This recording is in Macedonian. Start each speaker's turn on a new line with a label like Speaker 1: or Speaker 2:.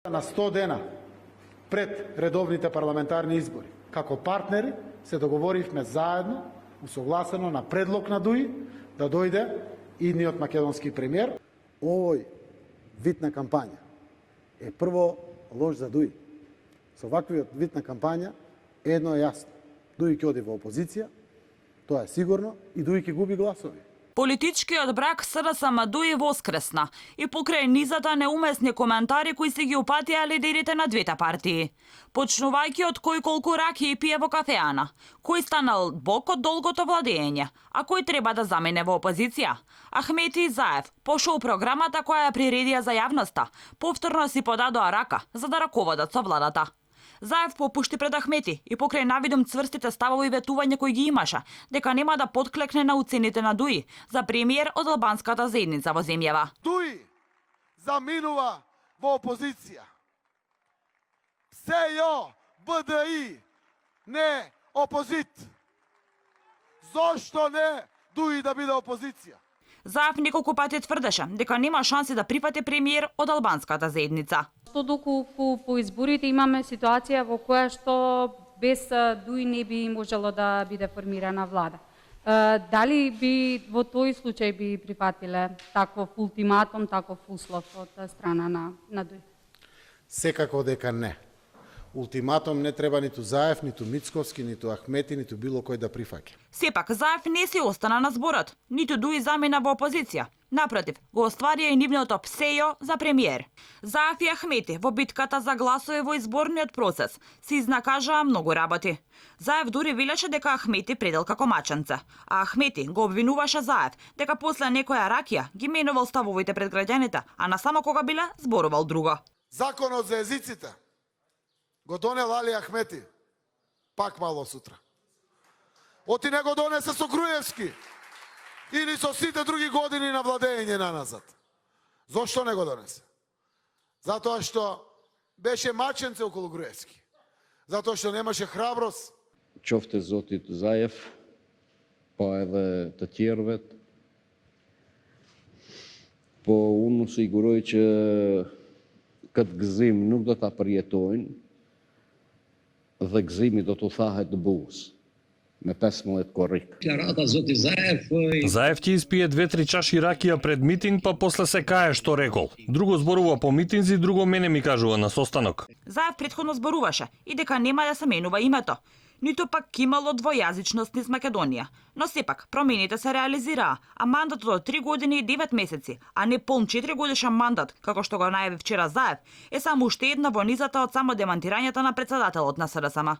Speaker 1: На 100 дена пред редовните парламентарни избори, како партнери се договоривме заедно, усогласено на предлог на ДУИ, да дојде идниот македонски премиер. Овој вид на кампања е прво лош за ДУИ. Со ваквиот вид на кампања едно е јасно. ДУИ ќе оди во опозиција, тоа е сигурно, и ДУИ ќе губи гласови.
Speaker 2: Политичкиот брак СДСМ ДУИ воскресна и покрај низата неумесни коментари кои си ги упатија лидерите на двете партии. Почнувајќи од кој колку ракии пие во кафеана, кој станал бок од долгото владење, а кој треба да замине во опозиција. Ахмети Заев по шоу програмата која ја приредија за јавноста, повторно си подадоа рака за да раководат со владата. Заев попушти пред Ахмети и покрај навидум цврстите ставови и ветување кои ги имаша, дека нема да подклекне на уцените на ДУИ за премиер од албанската заедница во земјава.
Speaker 3: ДУИ заминува во опозиција. СЈО, БДИ, не опозит. Зошто не ДУИ да биде опозиција?
Speaker 2: Заев неколку пати тврдеше дека нема шанси да прифати премиер од албанската заедница.
Speaker 4: Доколку по изборите имаме ситуација во која што без ДУИ не би можело да биде формирана влада. Дали би во тој случај би прифатиле таков ултиматум, таков услов од страна на ДУИ?
Speaker 1: Секако дека не. Ултиматум не треба ниту Заев, ниту Мицковски, ниту Ахмети, ниту било кој да прифаќа.
Speaker 2: Сепак, Заев не си остана на зборот, ниту ДУИ замина во опозиција. Напротив, го остварија и нивното ПСЈО за премиер. Заев и Ахмети во битката за гласови во изборниот процес се изнакажаа многу работи. Заев дури велеше дека Ахмети предел како маченце, а Ахмети го обвинуваше Заев дека после некоја ракија ги менувал ставовите пред граѓаните, а на само кога биле зборувал друго.
Speaker 3: Законот за езиците го донел Али Ахмети, пак мало сутра. Оти не го донесе со Груевски или со сите други години на владење на назад. Зошто не го донесе? Затоа што беше маченце околу Груевски. Затоа што немаше храброст.
Speaker 5: Qofte zotit Zaev, pa edhe të tjerëvet, po unë siguroj që këtë gëzim nuk do ta përjetojnë dhe gëzimi do të thahet bues me 15 korrik.
Speaker 6: Deklarata zoti Zaev.
Speaker 7: Заев ќе испие 2-3 чаши ракија пред митинг, па после се кае што рекол. Друго зборува по митинзи, друго мене ми кажува на состанок.
Speaker 2: Заев претходно зборуваше и дека нема да се менува името, ниту пак имало двојазичност низ Македонија. Но сепак, промените се реализираа, а мандатот од 3 години и 9 месеци, а не полн 4 годишен мандат, како што го најави вчера Заев, е само уште една во низата од само демантирањата на председателот на СДСМ.